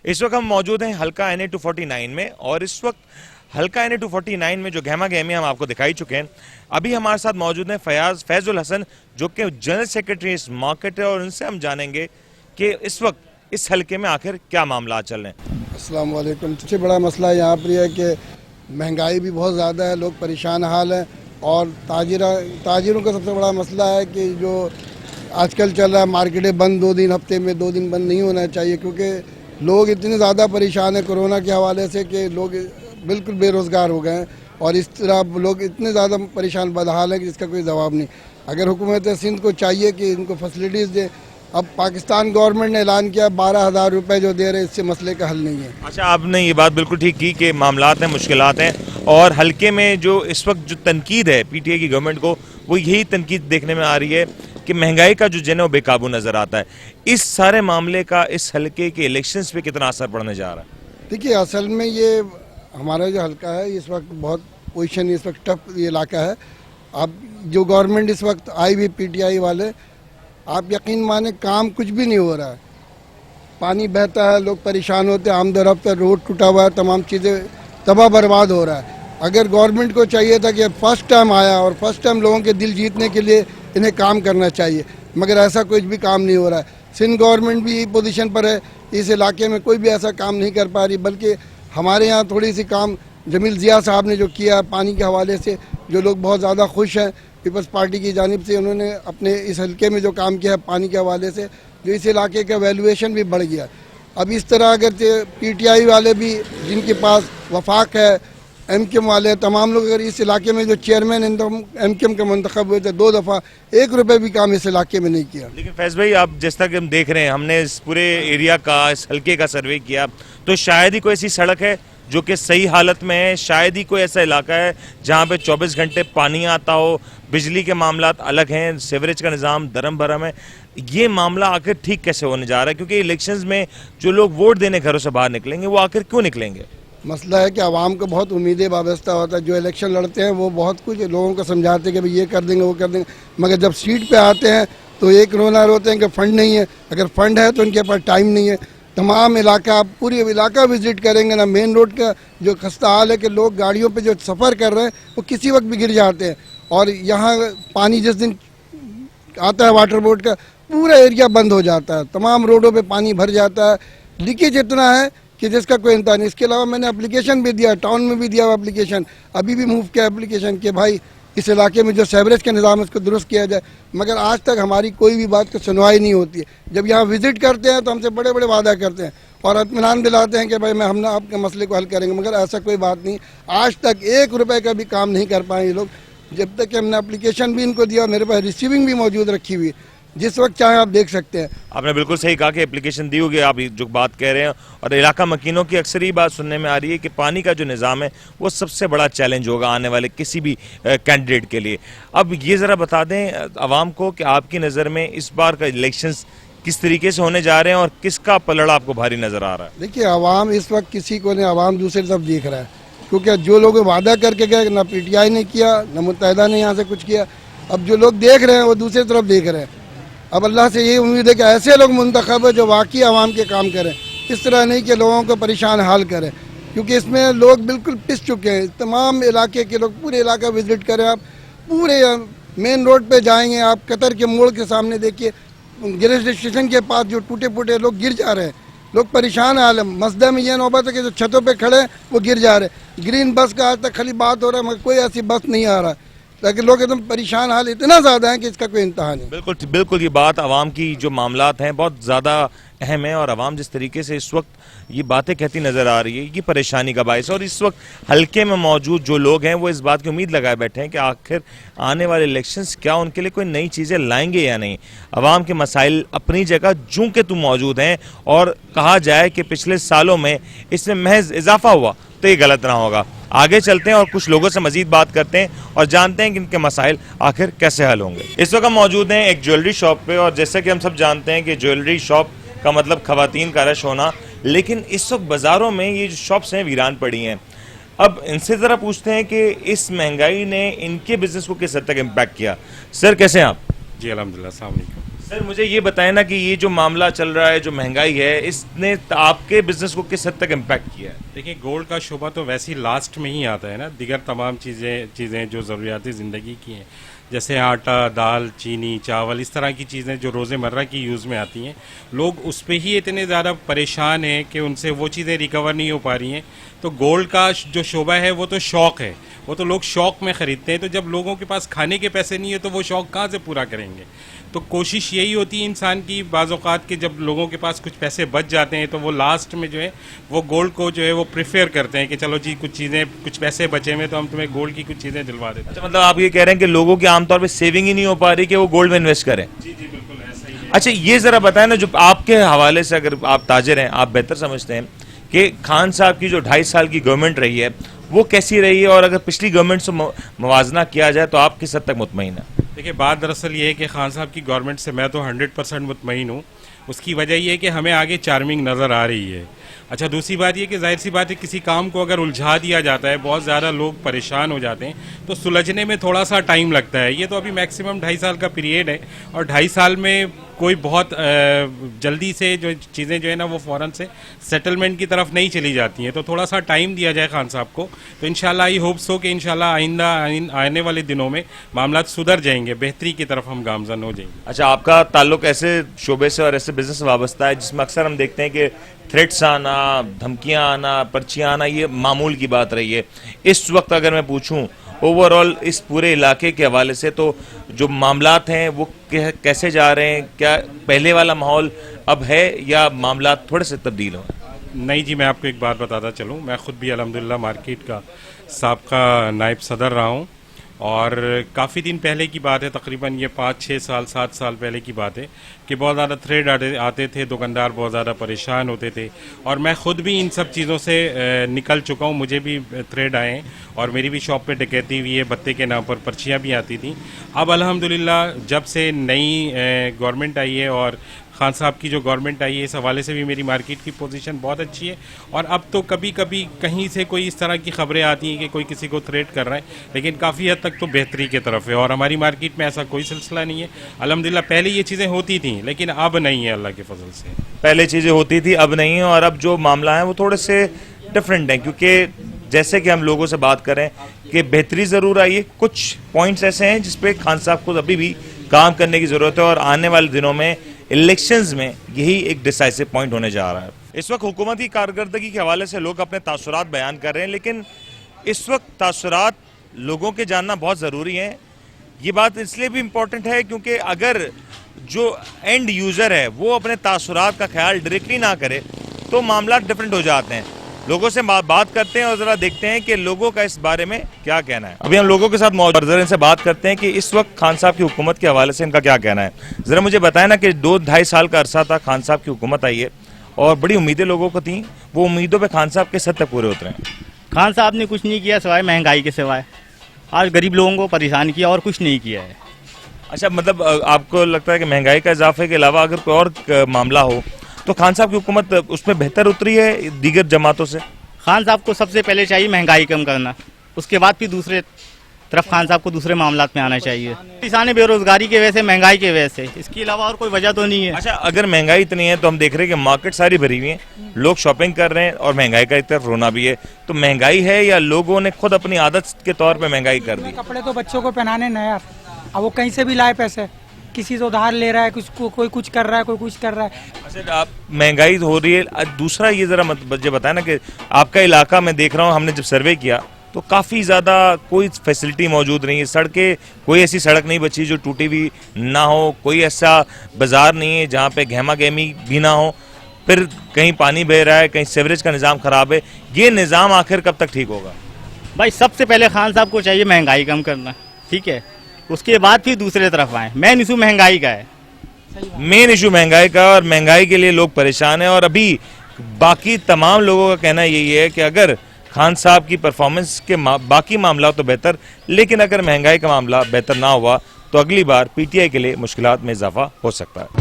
اس وقت ہم موجود ہیں حلقہ NA249 میں، اور اس وقت حلقہ NA249 میں جو گہما گہمی ہم آپ کو دکھائی چکے ہیں. ابھی ہمارے ساتھ موجود ہیں فیض الحسن جو کہ جنرل سیکرٹری اس مارکیٹ ہے، اور ان سے ہم جانیں گے کہ اس وقت اس حلقے میں آخر کیا معاملات چل رہے ہیں. السلام علیکم. سب سے بڑا مسئلہ یہاں پر یہ ہے کہ مہنگائی بھی بہت زیادہ ہے، لوگ پریشان حال ہیں، اور تاجروں کا سب سے بڑا مسئلہ ہے کہ جو آج کل چل رہا ہے مارکیٹیں بند، 2 دن ہفتے میں 2 دن بند نہیں ہونا چاہیے، کیونکہ لوگ اتنے زیادہ پریشان ہیں کورونا کے حوالے سے کہ لوگ بالکل بے روزگار ہو گئے ہیں، اور اس طرح لوگ اتنے زیادہ پریشان بدحال ہیں کہ جس کا کوئی جواب نہیں. اگر حکومت سندھ کو چاہیے کہ ان کو فیسلٹیز دے. اب پاکستان گورنمنٹ نے اعلان کیا 12,000 روپے جو دے رہے، اس سے مسئلے کا حل نہیں ہے. اچھا، آپ نے یہ بات بالکل ٹھیک کی کہ معاملات ہیں، مشکلات ہیں، اور حلقے میں جو اس وقت جو تنقید ہے پی ٹی آئی کی گورنمنٹ کو، وہ یہی تنقید دیکھنے میں آ رہی ہے کہ مہنگائی کا جو جن ہے وہ بے قابو نظر آتا ہے. اس سارے معاملے کا اس حلقے کے الیکشنز پہ کتنا اثر پڑنے جا رہا ہے؟ دیکھیے، اصل میں یہ ہمارا جو حلقہ ہے اس وقت بہت پوزیشن اس وقت ٹف یہ علاقہ ہے. اب جو گورنمنٹ اس وقت آئی بھی پی ٹی آئی والے، آپ یقین مانیں کام کچھ بھی نہیں ہو رہا ہے. پانی بہتا ہے، لوگ پریشان ہوتے ہیں، آمد و رفت، روڈ ٹوٹا ہوا ہے، تمام چیزیں تباہ برباد ہو رہا ہے. اگر گورنمنٹ کو چاہیے تھا کہ فرسٹ ٹائم آیا اور فرسٹ ٹائم لوگوں کے دل جیتنے کے لیے انہیں کام کرنا چاہیے، مگر ایسا کچھ بھی کام نہیں ہو رہا ہے. سندھ گورنمنٹ بھی پوزیشن پر ہے، اس علاقے میں کوئی بھی ایسا کام نہیں کر پا رہی، بلکہ ہمارے یہاں تھوڑی سی کام جمیل ضیاء صاحب نے جو کیا پانی کے حوالے سے، جو لوگ بہت زیادہ خوش ہیں پیپلز پارٹی کی جانب سے. انہوں نے اپنے اس حلقے میں جو کام کیا ہے پانی کے حوالے سے، جو اس علاقے کا ویلیویشن بھی بڑھ گیا. اب اس طرح اگر پی ٹی آئی والے بھی جن کے پاس وفاق ہے، ایم کیو ایم والے، تمام لوگ اگر اس علاقے میں جو چیئرمین ایم کیو ایم کے منتخب ہوئے تھے 2 دفعہ، 1 روپے بھی کام اس علاقے میں نہیں کیا. لیکن فیض بھائی، آپ جس طرح کہ ہم دیکھ رہے ہیں، ہم نے اس پورے ایریا کا، اس حلقے کا سروے کیا، تو شاید ہی کوئی ایسی سڑک ہے جو کہ صحیح حالت میں ہے، شاید ہی کوئی ایسا علاقہ ہے جہاں پہ 24 گھنٹے پانی آتا ہو، بجلی کے معاملات الگ ہیں، سیوریج کا نظام درم برہم ہے. یہ معاملہ آخر ٹھیک کیسے ہونے جا رہا ہے؟ کیونکہ الیکشنز میں جو لوگ ووٹ دینے گھروں سے باہر نکلیں گے، وہ آخر کیوں نکلیں گے؟ مسئلہ ہے کہ عوام کو بہت امیدیں وابستہ ہوتا ہے. جو الیکشن لڑتے ہیں وہ بہت کچھ لوگوں کو سمجھاتے ہیں کہ بھئی یہ کر دیں گے، وہ کر دیں گے، مگر جب سیٹ پہ آتے ہیں تو ایک رونا روتے ہیں کہ فنڈ نہیں ہے. اگر فنڈ ہے تو ان کے پاس ٹائم نہیں ہے. تمام علاقہ، آپ پوری علاقہ وزٹ کریں گے نا، مین روڈ کا جو خستہ حال ہے کہ لوگ گاڑیوں پہ جو سفر کر رہے ہیں وہ کسی وقت بھی گر جاتے ہیں. اور یہاں پانی جس دن آتا ہے واٹر بورڈ کا، پورا ایریا بند ہو جاتا ہے، تمام روڈوں پہ پانی بھر جاتا ہے. لیکیج اتنا ہے کہ جس کا کوئی انتہا نہیں. اس کے علاوہ میں نے اپلیکیشن بھی دیا، ٹاؤن میں بھی دیا ہوا اپلیکیشن، ابھی بھی موو کیا اپلیکیشن کہ بھائی اس علاقے میں جو سیوریج کا نظام ہے اس کو درست کیا جائے، مگر آج تک ہماری کوئی بھی بات کو سنوائی نہیں ہوتی ہے. جب یہاں وزٹ کرتے ہیں تو ہم سے بڑے بڑے وعدہ کرتے ہیں اور اطمینان دلاتے ہیں کہ بھائی ہم آپ کے مسئلے کو حل کریں گے، مگر ایسا کوئی بات نہیں. آج تک 1 روپے کا بھی کام نہیں کر پائے یہ لوگ، جب تک کہ ہم نے اپلیکیشن بھی ان کو دیا. میرے پاس ریسیونگ بھی موجود رکھی ہوئی ہے، جس وقت چاہیں آپ دیکھ سکتے ہیں. آپ نے بالکل صحیح کہا کہ اپلیکیشن دی ہوگی، آپ جو بات کہہ رہے ہیں، اور علاقہ مکینوں کی اکثر یہ بات سننے میں آ رہی ہے کہ پانی کا جو نظام ہے وہ سب سے بڑا چیلنج ہوگا آنے والے کسی بھی کینڈیڈیٹ کے لیے. اب یہ ذرا بتا دیں عوام کو کہ آپ کی نظر میں اس بار کا الیکشنز کس طریقے سے ہونے جا رہے ہیں اور کس کا پلڑا آپ کو بھاری نظر آ رہا ہے؟ دیکھیے، عوام اس وقت کسی کو نہیں، عوام دوسری طرف دیکھ رہا ہے، کیونکہ جو لوگ وعدہ کر کے گئے نہ پی ٹی آئی نے کیا، نہ متحدہ نے یہاں سے کچھ کیا. اب جو لوگ دیکھ رہے ہیں وہ دوسری طرف دیکھ رہے ہیں. اب اللہ سے یہی امید ہے کہ ایسے لوگ منتخب ہیں جو واقعی عوام کے کام کریں، اس طرح نہیں کہ لوگوں کو پریشان حال کریں، کیونکہ اس میں لوگ بالکل پس چکے ہیں. تمام علاقے کے لوگ، پورے علاقہ وزٹ کریں، آپ پورے مین روڈ پہ جائیں گے، آپ قطر کے موڑ کے سامنے دیکھیے، گریج اسٹیشن کے پاس جو ٹوٹے پھوٹے لوگ گر جا رہے ہیں، لوگ پریشان حال ہیں. مسجد میں یہ نوبت ہے کہ جو چھتوں پہ کھڑے ہیں وہ گر جا رہے ہیں. گرین بس کا آج تک خالی بات ہو رہا ہے، مگر کوئی ایسی بس نہیں آ رہا، لیکن لوگ ایک دم پریشان حال اتنا زیادہ ہیں کہ اس کا کوئی انتہا نہیں. بالکل یہ بات عوام کی جو معاملات ہیں بہت زیادہ اہم ہیں، اور عوام جس طریقے سے اس وقت یہ باتیں کہتی نظر آ رہی ہے یہ پریشانی کا باعث ہے. اور اس وقت حلقے میں موجود جو لوگ ہیں وہ اس بات کی امید لگائے بیٹھے ہیں کہ آخر آنے والے الیکشنز کیا ان کے لیے کوئی نئی چیزیں لائیں گے یا نہیں. عوام کے مسائل اپنی جگہ جوں کہ تم موجود ہیں، اور کہا جائے کہ پچھلے سالوں میں اس میں محض اضافہ ہوا تو یہ غلط نہ ہوگا. آگے چلتے ہیں اور کچھ لوگوں سے مزید بات کرتے ہیں اور جانتے ہیں کہ ان کے مسائل آخر کیسے حل ہوں گے. اس وقت ہم موجود ہیں ایک جیولری شاپ پہ، اور جیسا کہ ہم سب جانتے ہیں کہ جیولری شاپ کا مطلب خواتین کا رش ہونا، لیکن اس وقت بازاروں میں یہ جو شاپس ہیں ویران پڑی ہیں. اب ان سے ذرا پوچھتے ہیں کہ اس مہنگائی نے ان کے بزنس کو کس حد تک امپیکٹ کیا. سر کیسے ہیں آپ؟ جی الحمدللہ. السلام علیکم. سر مجھے یہ بتائیں نا کہ یہ جو معاملہ چل رہا ہے, جو مہنگائی ہے, اس نے آپ کے بزنس کو کس حد تک امپیکٹ کیا ہے؟ دیکھیں گولڈ کا شعبہ تو ویسے ہی لاسٹ میں ہی آتا ہے نا, دیگر تمام چیزیں جو ضروریاتی زندگی کی ہیں, جیسے آٹا, دال, چینی, چاول, اس طرح کی چیزیں جو روز مرہ کی یوز میں آتی ہیں, لوگ اس پہ ہی اتنے زیادہ پریشان ہیں کہ ان سے وہ چیزیں ریکور نہیں ہو پا رہی ہیں. تو گولڈ کا جو شعبہ ہے وہ تو شوق ہے, وہ تو لوگ شوق میں خریدتے ہیں. تو جب لوگوں کے پاس کھانے کے پیسے نہیں ہیں تو وہ شوق کہاں سے پورا کریں گے؟ تو کوشش یہی ہوتی ہے انسان کی بعض اوقات کہ جب لوگوں کے پاس کچھ پیسے بچ جاتے ہیں تو وہ لاسٹ میں جو ہے وہ گولڈ کو جو ہے وہ پریفر کرتے ہیں کہ چلو جی کچھ پیسے بچے ہوئے تو ہم تمہیں گولڈ کی کچھ چیزیں دلوا دیتے ہیں. اچھا, مطلب آپ یہ کہہ رہے ہیں کہ لوگوں کے عام طور پہ سیونگ ہی نہیں ہو پا رہی کہ وہ گولڈ میں انویسٹ کریں. جی جی بالکل ایسا ہی ہے. اچھا یہ ذرا بتائیں نا, جو آپ کے حوالے سے, اگر آپ تاجر ہیں, آپ بہتر سمجھتے ہیں کہ خان صاحب کی جو 2.5 سال کی گورنمنٹ رہی ہے وہ کیسی رہی ہے, اور اگر پچھلی گورنمنٹ سے موازنہ کیا جائے تو آپ کس حد تک مطمئن ہیں؟ دیکھیں بات دراصل یہ ہے کہ خان صاحب کی گورنمنٹ سے میں تو 100% مطمئن ہوں. اس کی وجہ یہ ہے کہ ہمیں آگے چارمنگ نظر آ رہی ہے. اچھا دوسری بات یہ کہ ظاہر سی بات ہے کسی کام کو اگر الجھا دیا جاتا ہے, بہت زیادہ لوگ پریشان ہو جاتے ہیں تو سلجھنے میں تھوڑا سا ٹائم لگتا ہے. یہ تو ابھی میکسیمم 2.5 سال کا پیریڈ ہے, اور 2.5 سال میں کوئی بہت جلدی سے جو چیزیں جو ہے نا وہ فوراً سے سیٹلمنٹ کی طرف نہیں چلی جاتی ہیں. تو تھوڑا سا ٹائم دیا جائے خان صاحب کو, تو انشاءاللہ آئی ہوپ سو کہ انشاءاللہ آنے والے دنوں میں معاملات سدھر جائیں گے, بہتری کی طرف ہم گامزن ہو جائیں گے. اچھا, آپ کا تعلق ایسے شعبے سے اور ایسے بزنس سے وابستہ ہے جس میں اکثر ہم دیکھتے ہیں کہ تھریٹس آنا, دھمکیاں آنا, پرچیاں آنا, یہ معمول کی بات رہی ہے. اس وقت اگر میں پوچھوں اوور آل اس پورے علاقے کے حوالے سے تو جو معاملات ہیں وہ کیسے جا رہے ہیں؟ کیا پہلے والا ماحول اب ہے یا معاملات تھوڑے سے تبدیل ہوں؟ نہیں جی, میں آپ کو ایک بات بتاتا چلوں, میں خود بھی الحمدللہ مارکیٹ کا سابقہ نائب صدر رہا ہوں, اور کافی دن پہلے کی بات ہے, تقریباً یہ 5-6 سال 7 سال پہلے کی بات ہے کہ بہت زیادہ تھریڈ آتے تھے, دکاندار بہت زیادہ پریشان ہوتے تھے, اور میں خود بھی ان سب چیزوں سے نکل چکا ہوں. مجھے بھی تھریڈ آئے ہیں اور میری بھی شاپ پہ ڈکیتی ہوئی ہے, بتے کے نام پر پرچیاں بھی آتی تھیں. اب الحمدللہ جب سے نئی گورنمنٹ آئی ہے اور خان صاحب کی جو گورنمنٹ آئی ہے, اس حوالے سے بھی میری مارکیٹ کی پوزیشن بہت اچھی ہے. اور اب تو کبھی کبھی کہیں سے کوئی اس طرح کی خبریں آتی ہیں کہ کوئی کسی کو تھریٹ کر رہا ہے, لیکن کافی حد تک تو بہتری کی طرف ہے, اور ہماری مارکیٹ میں ایسا کوئی سلسلہ نہیں ہے الحمدللہ. پہلے یہ چیزیں ہوتی تھیں لیکن اب نہیں ہے, اللہ کے فضل سے. پہلے چیزیں ہوتی تھی, اب نہیں ہیں, اور اب جو معاملہ ہیں وہ تھوڑے سے ڈفرینٹ ہیں, کیونکہ جیسے کہ ہم لوگوں سے بات کریں کہ بہتری ضرور آئی ہے. کچھ پوائنٹس ایسے ہیں جس پہ خان صاحب کو ابھی بھی کام کرنے کی ضرورت ہے, اور آنے والے دنوں میں الیکشنز میں یہی ایک ڈیسائسو پوائنٹ ہونے جا رہا ہے. اس وقت حکومتی کارکردگی کے حوالے سے لوگ اپنے تاثرات بیان کر رہے ہیں, لیکن اس وقت تاثرات لوگوں کے جاننا بہت ضروری ہیں. یہ بات اس لیے بھی امپورٹنٹ ہے کیونکہ اگر جو اینڈ یوزر ہے وہ اپنے تاثرات کا خیال ڈائریکٹلی نہ کرے تو معاملات ڈفرینٹ ہو جاتے ہیں. لوگوں سے بات کرتے ہیں اور ذرا دیکھتے ہیں کہ لوگوں کا اس بارے میں کیا کہنا ہے. ابھی ہم لوگوں کے ساتھ موجود ہیں, ان سے بات کرتے ہیں کہ اس وقت خان صاحب کی حکومت کے حوالے سے ان کا کیا کہنا ہے. ذرا مجھے بتائیں نا کہ 2-2.5 سال کا عرصہ تھا خان صاحب کی حکومت آئی ہے, اور بڑی امیدیں لوگوں کو تھیں, وہ امیدوں پہ خان صاحب کس حد تک پورے اترے ہیں؟ خان صاحب نے کچھ نہیں کیا سوائے مہنگائی کے سوائے. آج غریب لوگوں کو پریشان کیا اور کچھ نہیں کیا ہے. اچھا, مطلب آپ کو لگتا ہے کہ مہنگائی کا اضافے کے علاوہ اگر کوئی اور معاملہ ہو تو خان صاحب کی حکومت اس میں بہتر اتری ہے دیگر جماعتوں سے؟ خان صاحب کو سب سے پہلے چاہیے مہنگائی کم کرنا, اس کے بعد پھر دوسرے طرف خان صاحب کو دوسرے معاملات میں آنا چاہیے. کسان بے روزگاری کی وجہ سے, مہنگائی کی وجہ سے, اس کے علاوہ اور کوئی وجہ تو نہیں ہے. اچھا, اگر مہنگائی اتنی ہے تو ہم دیکھ رہے ہیں کہ مارکیٹ ساری بھری ہوئی ہیں, لوگ شاپنگ کر رہے ہیں اور مہنگائی کا ایک طرف رونا بھی ہے. تو مہنگائی ہے یا لوگوں نے خود اپنی عادت کے طور پہ مہنگائی کر دی؟ کپڑے تو بچوں کو پہنانے نئے, اب وہ کہیں سے بھی لائے پیسے, کسی سے ادھار لے رہا ہے, کوئی کچھ کر رہا ہے, کوئی کچھ کر رہا ہے. اچھا, آپ مہنگائی ہو رہی ہے. دوسرا یہ ذرا مجھے بتائیں نا کہ آپ کا علاقہ میں دیکھ رہا ہوں, ہم نے جب سروے کیا تو کافی زیادہ کوئی فیسلٹی موجود نہیں ہے. سڑکیں, کوئی ایسی سڑک نہیں بچی جو ٹوٹی ہوئی نہ ہو, کوئی ایسا بازار نہیں ہے جہاں پہ گہما گہمی بھی نہ ہو, پھر کہیں پانی بہہ رہا ہے, کہیں سیوریج کا نظام خراب ہے. یہ نظام آخر کب تک ٹھیک ہوگا؟ بھائی سب سے پہلے خان صاحب کو چاہیے مہنگائی کم کرنا, ٹھیک ہے, اس کے بعد پھر دوسرے طرف آئیں. مین ایشو مہنگائی کا ہے, مین ایشو مہنگائی کا, اور مہنگائی کے لیے لوگ پریشان ہیں. اور ابھی باقی تمام لوگوں کا کہنا یہی ہے کہ اگر خان صاحب کی پرفارمنس کے باقی معاملات تو بہتر, لیکن اگر مہنگائی کا معاملہ بہتر نہ ہوا تو اگلی بار پی ٹی آئی کے لیے مشکلات میں اضافہ ہو سکتا ہے.